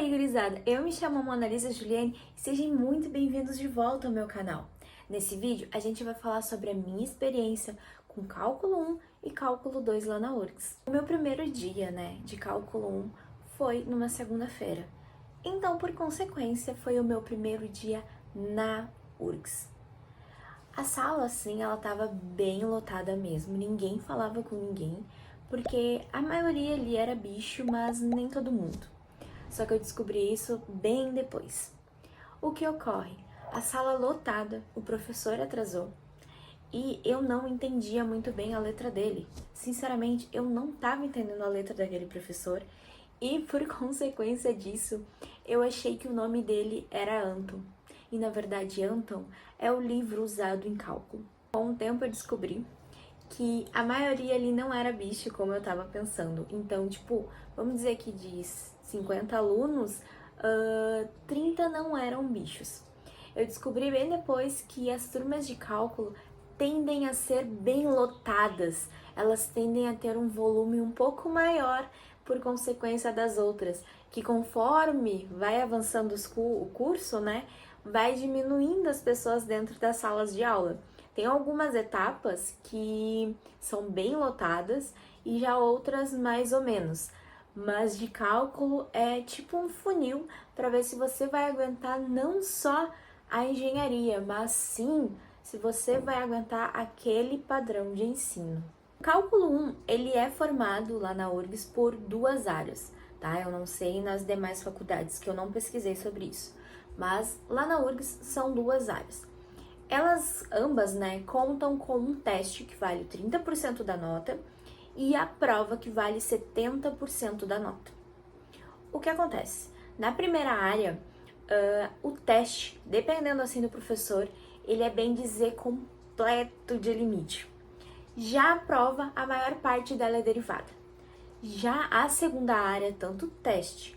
aí, gurizada! Eu me chamo Mona Lisa Juliane e sejam muito bem-vindos de volta ao meu canal. Nesse vídeo, a gente vai falar sobre a minha experiência com Cálculo 1 e Cálculo 2 lá na URGS. O meu primeiro dia, de Cálculo 1 foi numa segunda-feira. Então, por consequência, foi o meu primeiro dia na URGS. A sala, assim, ela tava bem lotada mesmo, ninguém falava com ninguém, porque a maioria ali era bicho, mas nem todo mundo. Só que eu descobri isso bem depois. O que ocorre? A sala lotada, o professor atrasou e eu não entendia muito bem a letra dele. Sinceramente, eu não estava entendendo a letra daquele professor e, por consequência disso, eu achei que o nome dele era Anton. E, na verdade, Anton é o livro usado em cálculo. Com o tempo eu descobri que a maioria ali não era bicho, como eu tava pensando. Então, vamos dizer que de 50 alunos, 30 não eram bichos. Eu descobri bem depois que as turmas de cálculo tendem a ser bem lotadas. Elas tendem a ter um volume um pouco maior por consequência das outras, que conforme vai avançando o curso, vai diminuindo as pessoas dentro das salas de aula. Tem algumas etapas que são bem lotadas e já outras mais ou menos. Mas de cálculo é tipo um funil para ver se você vai aguentar não só a engenharia, mas sim se você vai aguentar aquele padrão de ensino. O cálculo 1, ele é formado lá na URGS por duas áreas, tá? Eu não sei nas demais faculdades, que eu não pesquisei sobre isso. Mas lá na URGS são duas áreas. Elas ambas, contam com um teste que vale 30% da nota e a prova que vale 70% da nota. O que acontece? Na primeira área, o teste, dependendo assim do professor, ele é bem dizer completo de limite. Já a prova, a maior parte dela é derivada. Já a segunda área, tanto o teste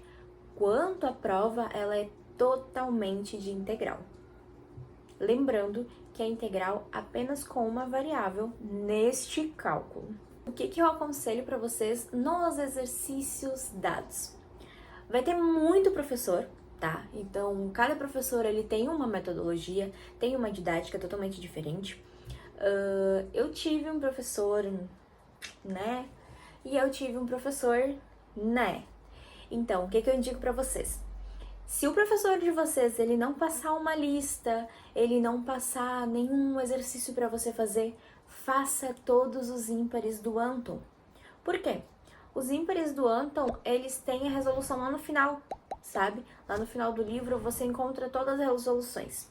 quanto a prova, ela é totalmente de integral. Lembrando que é integral apenas com uma variável neste cálculo. O que eu aconselho para vocês nos exercícios dados? Vai ter muito professor, tá? Então, cada professor ele tem uma metodologia, tem uma didática totalmente diferente. Eu tive um professor, e eu tive um professor, Então, o que eu indico para vocês? Se o professor de vocês ele não passar uma lista, ele não passar nenhum exercício para você fazer, faça todos os ímpares do Anton. Por quê? Os ímpares do Anton, eles têm a resolução lá no final, sabe? Lá no final do livro você encontra todas as resoluções.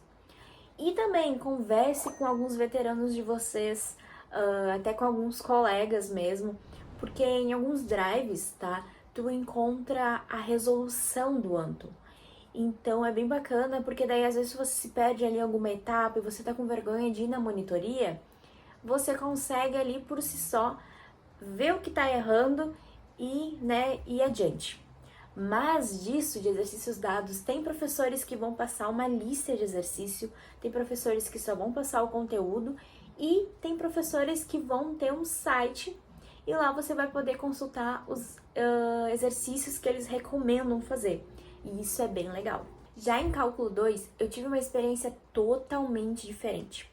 E também converse com alguns veteranos de vocês, até com alguns colegas mesmo, porque em alguns drives, tá? Tu encontra a resolução do Anton. Então é bem bacana, porque daí às vezes se você se perde ali em alguma etapa e você tá com vergonha de ir na monitoria, você consegue ali por si só ver o que tá errando e, ir adiante. Mas disso, de exercícios dados, tem professores que vão passar uma lista de exercício, tem professores que só vão passar o conteúdo e tem professores que vão ter um site e lá você vai poder consultar os exercícios que eles recomendam fazer. E isso é bem legal. Já em Cálculo 2, eu tive uma experiência totalmente diferente.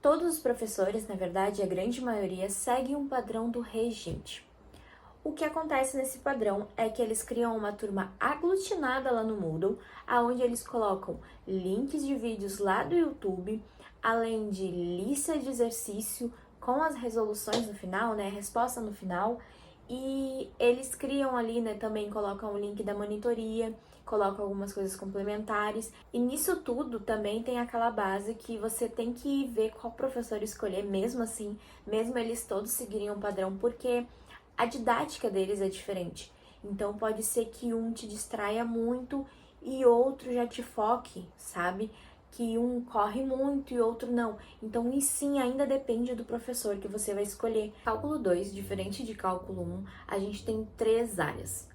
Todos os professores, na verdade, a grande maioria, seguem um padrão do regente. O que acontece nesse padrão é que eles criam uma turma aglutinada lá no Moodle, onde eles colocam links de vídeos lá do YouTube, além de lista de exercício com as resoluções no final, a resposta no final, e eles criam ali, também colocam o link da monitoria, colocam algumas coisas complementares. E nisso tudo também tem aquela base que você tem que ver qual professor escolher, mesmo assim, mesmo eles todos seguirem um padrão, porque a didática deles é diferente. Então pode ser que um te distraia muito e outro já te foque, sabe? Que um corre muito e outro não. Então, e sim, ainda depende do professor que você vai escolher. Cálculo 2, diferente de cálculo 1, a gente tem 3 áreas.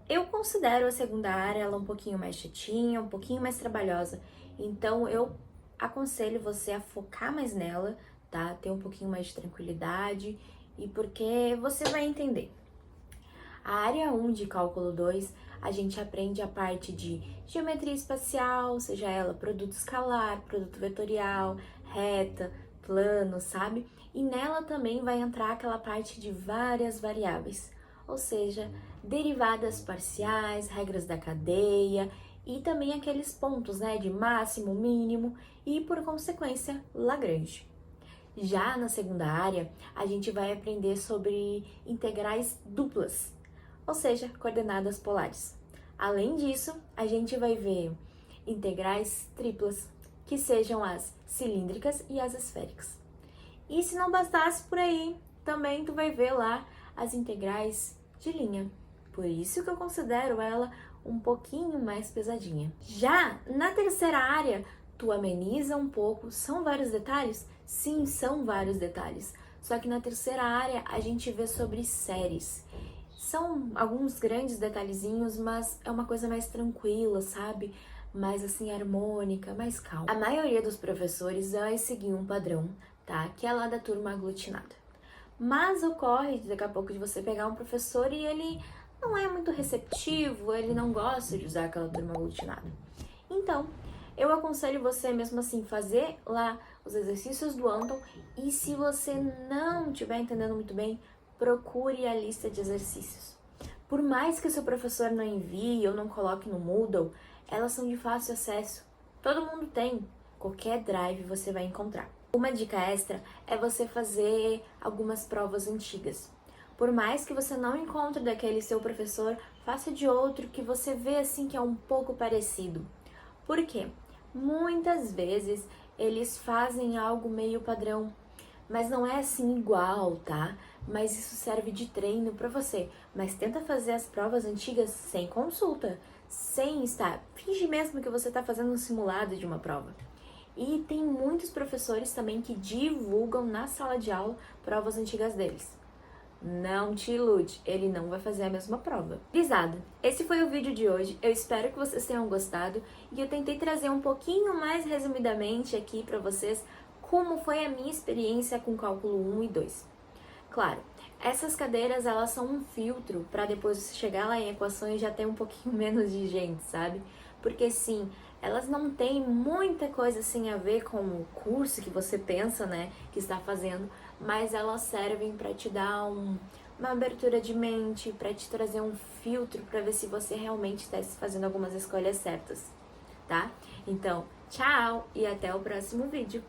Eu considero a segunda área ela um pouquinho mais chatinha, um pouquinho mais trabalhosa. Então, eu aconselho você a focar mais nela, tá? Ter um pouquinho mais de tranquilidade e porque você vai entender. A área 1 de cálculo 2, a gente aprende a parte de geometria espacial, seja ela produto escalar, produto vetorial, reta, plano, sabe? E nela também vai entrar aquela parte de várias variáveis, ou seja, derivadas parciais, regras da cadeia e também aqueles pontos, né, de máximo, mínimo e, por consequência, Lagrange. Já na segunda área, a gente vai aprender sobre integrais duplas, ou seja, coordenadas polares. Além disso, a gente vai ver integrais triplas, que sejam as cilíndricas e as esféricas. E se não bastasse por aí, também tu vai ver lá as integrais de linha. Por isso que eu considero ela um pouquinho mais pesadinha. Já na terceira área, tu ameniza um pouco. São vários detalhes? Sim, são vários detalhes. Só que na terceira área a gente vê sobre séries. São alguns grandes detalhezinhos, mas é uma coisa mais tranquila, sabe? Mais assim, harmônica, mais calma. A maioria dos professores vai seguir um padrão, tá? Que é lá da turma aglutinada. Mas ocorre daqui a pouco de você pegar um professor e ele não é muito receptivo, ele não gosta de usar aquela turma aglutinada. Então, eu aconselho você mesmo assim fazer lá os exercícios do Anton e se você não estiver entendendo muito bem, procure a lista de exercícios. Por mais que o seu professor não envie ou não coloque no Moodle, elas são de fácil acesso. Todo mundo tem. Qualquer drive você vai encontrar. Uma dica extra é você fazer algumas provas antigas. Por mais que você não encontre daquele seu professor, faça de outro que você vê assim que é um pouco parecido. Por quê? Muitas vezes eles fazem algo meio padrão, mas não é assim igual, tá? Mas isso serve de treino para você. Mas tenta fazer as provas antigas sem consulta, sem estar. Finge mesmo que você está fazendo um simulado de uma prova. E tem muitos professores também que divulgam na sala de aula provas antigas deles. Não te ilude, ele não vai fazer a mesma prova. Gurizada, esse foi o vídeo de hoje. Eu espero que vocês tenham gostado e eu tentei trazer um pouquinho mais resumidamente aqui para vocês como foi a minha experiência com cálculo 1 e 2. Claro, essas cadeiras elas são um filtro para depois você chegar lá em equações já ter um pouquinho menos de gente, sabe? Porque sim, elas não têm muita coisa assim a ver com o curso que você pensa, né, que está fazendo, mas elas servem para te dar uma abertura de mente, para te trazer um filtro para ver se você realmente está fazendo algumas escolhas certas, tá? Então, tchau e até o próximo vídeo.